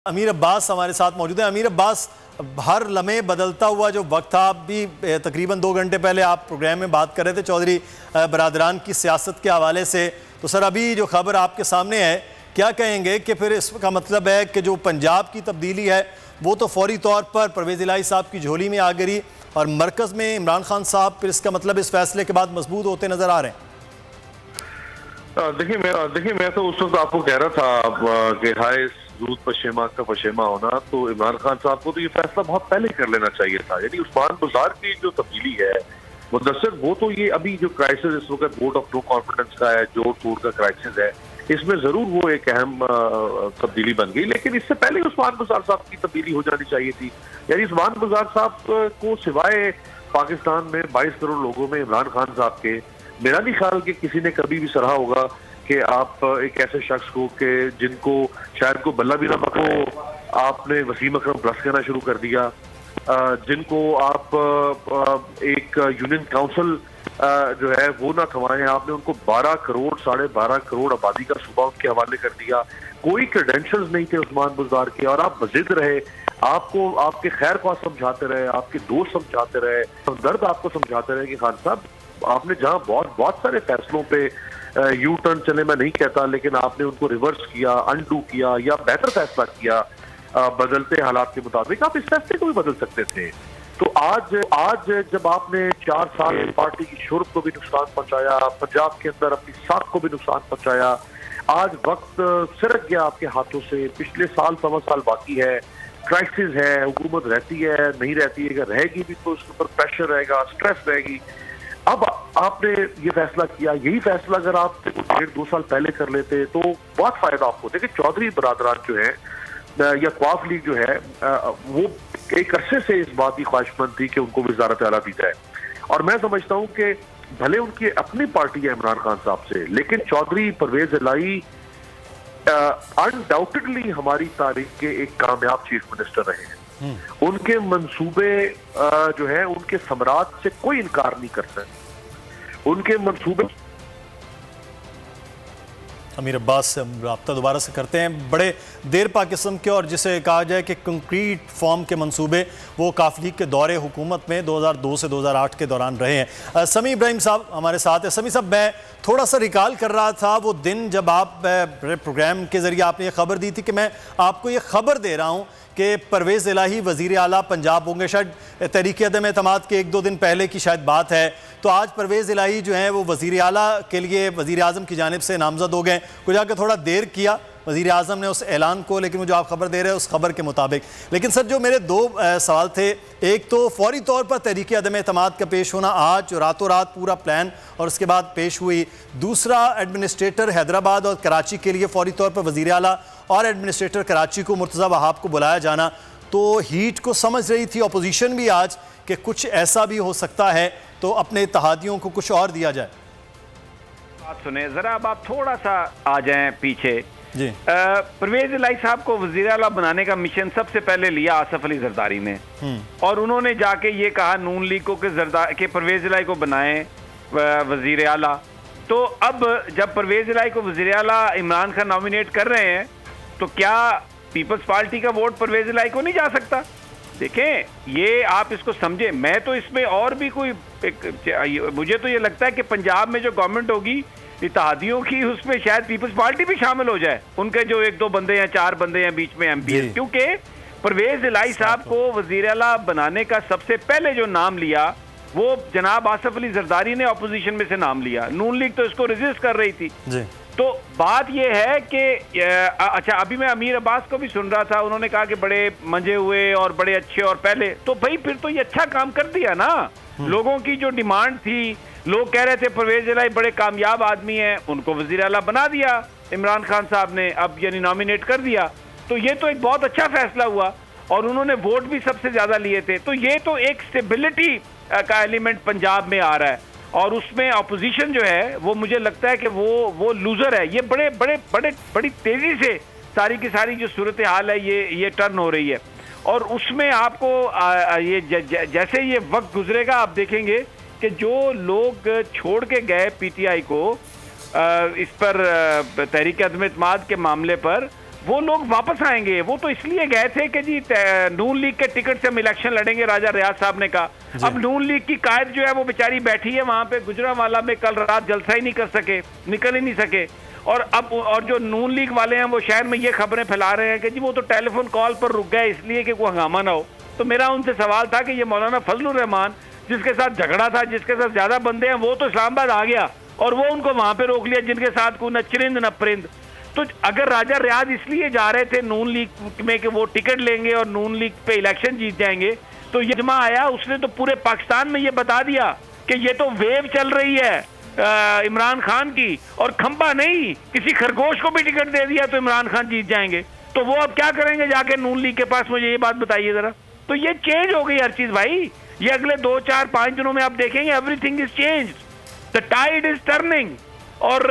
अमीर अब्बास हमारे साथ मौजूद हैं। अमीर अब्बास, हर लम्हे बदलता हुआ जो वक्त था, आप भी तकरीबन 2 घंटे पहले आप प्रोग्राम में बात कर रहे थे चौधरी बरादरान की सियासत के हवाले से, तो सर अभी जो खबर आपके सामने है, क्या कहेंगे कि फिर इसका मतलब है कि जो पंजाब की तब्दीली है वो तो फौरी तौर पर परवेज़ इलाही साहब की झोली में आ गई और मरकज़ में इमरान खान साहब फिर इसका मतलब इस फैसले के बाद मजबूत होते नजर आ रहे हैं? देखिए मैं तो उस वक्त आपको कह रहा था कि हाय दूध पशेमा का पशेमा होना, तो इमरान खान साहब को तो ये फैसला बहुत पहले कर लेना चाहिए था। यानी उस्मान बुज़ार की जो तब्दीली है मुदस्सिर, वो तो ये अभी जो क्राइसिस इस वक्त वोट ऑफ नो कॉन्फिडेंस का है, जोड़ तोड़ का क्राइसिस है, इसमें जरूर वो एक अहम तब्दीली बन गई, लेकिन इससे पहले उस्मान बुज़ार साहब की तब्दीली हो जानी चाहिए थी। यानी उस्मान बुज़ार साहब को सिवाय पाकिस्तान में 22 करोड़ लोगों में इमरान खान साहब के मेरा नहीं ख्याल कि किसी ने कभी भी सराहा होगा कि आप एक ऐसे शख्स को कि जिनको शायद को बल्ला भी ना बको, आपने वसीम अकरम प्लस कहना शुरू कर दिया, जिनको आप एक यूनियन काउंसिल जो है वो ना थमाएं, आपने उनको 12 करोड़ 12.5 करोड़ आबादी का सूबा उनके हवाले कर दिया। कोई क्रेडेंशियल्स नहीं थे उस्मान बुज़ार के और आप जिद रहे, आपको आपके खैर ख्वाह समझाते रहे, आपके दोस्त समझाते रहे, हमदर्द आपको समझाते रहे कि खान साहब आपने जहां बहुत सारे फैसलों पे यू टर्न चले, मैं नहीं कहता, लेकिन आपने उनको रिवर्स किया, अनडू किया या बेहतर फैसला किया बदलते हालात के मुताबिक, आप इस फैसले को भी बदल सकते थे। तो आज जब आपने 4 साल पार्टी की शुरू को भी नुकसान पहुंचाया, पंजाब के अंदर अपनी साख को भी नुकसान पहुंचाया, आज वक्त सिरक गया आपके हाथों से, पिछले साल 1.25 साल बाकी है, क्राइसिस है, हुकूमत रहती है नहीं रहती है, अगर रहेगी भी तो उसके ऊपर प्रेशर रहेगा, स्ट्रेस रहेगी। अब आपने ये फैसला किया, यही फैसला अगर आप 1.5-2 साल पहले कर लेते तो बहुत फायदा आपको। देखिए चौधरी बरादरान जो है या क्वाफ लीग जो है वो एक अरसे से इस बात की ख्वाहिशमंद थी कि उनको वज़ारत आला दी जाए, और मैं समझता हूँ कि भले उनकी अपनी पार्टी है इमरान खान साहब से, लेकिन चौधरी परवेज इलाही अनडाउटेडली हमारी तारीख के एक कामयाब चीफ मिनिस्टर रहे हैं। उनके मंसूबे जो है उनके समरात से कोई इनकार नहीं कर सकते, उनके मंसूबे। अमीर अब्बास से हम रब्ता दोबारा से करते हैं। बड़े देर पा किस्म के और जिसे कहा जाए कि कंक्रीट फॉर्म के मंसूबे वो काफ लीग के दौरे हुकूमत में 2002 से 2008 के दौरान रहे हैं। समी इब्राहिम साहब हमारे साथ है। समी साहब, मैं थोड़ा सा रिकॉल कर रहा था वो दिन जब आप प्रोग्राम के ज़रिए आपने ये खबर दी थी कि मैं आपको ये खबर दे रहा हूँ कि परवेज़ इलाही वज़ीर आला पंजाब होंगे। शायद तहरीक अदम एतमाद के 1-2 दिन पहले की शायद बात है। तो आज परवेज़ इलाही जो हैं वो वज़ीर आला के लिए वज़ीर आज़म की जानिब से नामज़द हो गए। कुछ आकर थोड़ा देर किया वज़ीर आज़म ने उस ऐलान को, लेकिन वो जो आप खबर दे रहे हैं उस खबर के मुताबिक। लेकिन सर जो मेरे 2 सवाल थे, एक तो फौरी तौर पर तहरीक अदम एतमाद का पेश होना आज रातों रात पूरा प्लान और उसके बाद पेश हुई। दूसरा, एडमिनिस्ट्रेटर हैदराबाद और कराची के लिए फौरी तौर पर वज़ीर आला और एडमिनिस्ट्रेटर कराची को मुर्तज़ा वहाब को बुलाया जाना। तो हीट को समझ रही थी अपोजिशन भी आज कि कुछ ऐसा भी हो सकता है, तो अपने इत्तेहादियों को कुछ और दिया जाए। बात सुने जरा, अब आप थोड़ा सा आ जाएं पीछे जी। परवेज इलाही साहब को वज़ीर आला बनाने का मिशन सबसे पहले लिया आसिफ अली जरदारी ने, और उन्होंने जाके ये कहा नून लीग को कि परवेज इलाही को बनाएं वज़ीर आला। तो अब जब परवेज इलाही को वज़ीर आला इमरान खान नॉमिनेट कर रहे हैं, तो क्या पीपल्स पार्टी का वोट परवेज इलाही को नहीं जा सकता? देखें, ये आप इसको समझें। मैं तो इसमें और भी मुझे तो ये लगता है कि पंजाब में जो गवर्नमेंट होगी इत्तेहादियों की, उसमें शायद पीपल्स पार्टी भी शामिल हो जाए, उनके जो 1-2 बंदे हैं, 4 बंदे हैं बीच में एमपी, क्योंकि परवेज इलाही साहब को वज़ीर आला बनाने का सबसे पहले जो नाम लिया वो जनाब आसिफ अली जरदारी ने अपोजिशन में से नाम लिया। नून लीग तो इसको रेजिस्ट कर रही थी। तो बात यह है कि अच्छा, अभी मैं अमीर अब्बास को भी सुन रहा था, उन्होंने कहा कि बड़े मंजे हुए और बड़े अच्छे, और पहले तो भाई फिर तो ये अच्छा काम कर दिया ना। लोगों की जो डिमांड थी, लोग कह रहे थे परवेज इलाही बड़े कामयाब आदमी हैं, उनको वज़ीर आला बना दिया इमरान खान साहब ने, अब यानी नॉमिनेट कर दिया। तो ये तो एक बहुत अच्छा फैसला हुआ और उन्होंने वोट भी सबसे ज्यादा लिए थे। तो ये तो एक स्टेबिलिटी का एलिमेंट पंजाब में आ रहा है, और उसमें अपोजिशन जो है वो मुझे लगता है कि वो लूजर है। ये बड़ी तेजी से सारी की सारी जो सूरत हाल है ये टर्न हो रही है, और उसमें आपको ये जैसे ये वक्त गुजरेगा आप देखेंगे कि जो लोग छोड़ के गए पीटीआई को इस पर तहरीक अदम एतमाद के मामले पर, वो लोग वापस आएंगे। वो तो इसलिए गए थे कि जी नून लीग के टिकट से हम इलेक्शन लड़ेंगे, राजा रियाज साहब ने कहा। अब नून लीग की कायद जो है वो बेचारी बैठी है वहां पे गुजरांवाला में, कल रात जलसा ही नहीं कर सके, निकल ही नहीं सके। और जो नून लीग वाले हैं वो शहर में ये खबरें फैला रहे हैं कि जी वो तो टेलीफोन कॉल पर रुक गए इसलिए कि कोई हंगामा ना हो। तो मेरा उनसे सवाल था कि ये मौलाना फजलुर रहमान जिसके साथ झगड़ा था, जिसके साथ ज्यादा बंदे हैं, वो तो इस्लामाबाद आ गया और वो उनको वहां पे रोक लिया जिनके साथ कोई न चरिंद न परिंद। तो अगर राजा रियाज इसलिए जा रहे थे नून लीग में कि वो टिकट लेंगे और नून लीग पे इलेक्शन जीत जाएंगे, तो ये जमा आया, उसने तो पूरे पाकिस्तान में ये बता दिया कि ये तो वेव चल रही है इमरान खान की, और खंबा नहीं किसी खरगोश को भी टिकट दे दिया तो इमरान खान जीत जाएंगे। तो वो अब क्या करेंगे जाके नून लीग के पास, मुझे ये बात बताइए जरा। तो ये चेंज हो गई हर चीज भाई। ये अगले 2, 4, 5 दिनों में आप देखेंगे everything is changed, the tide is turning. और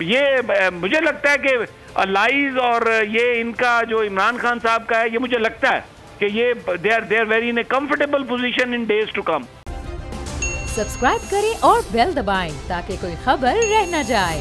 ये मुझे लगता है कि लाइज और ये इनका जो इमरान खान साहब का है, ये मुझे लगता है कि ये they are very in a comfortable position in days to come. Subscribe करें और बेल दबाएं ताकि कोई खबर रह न जाए।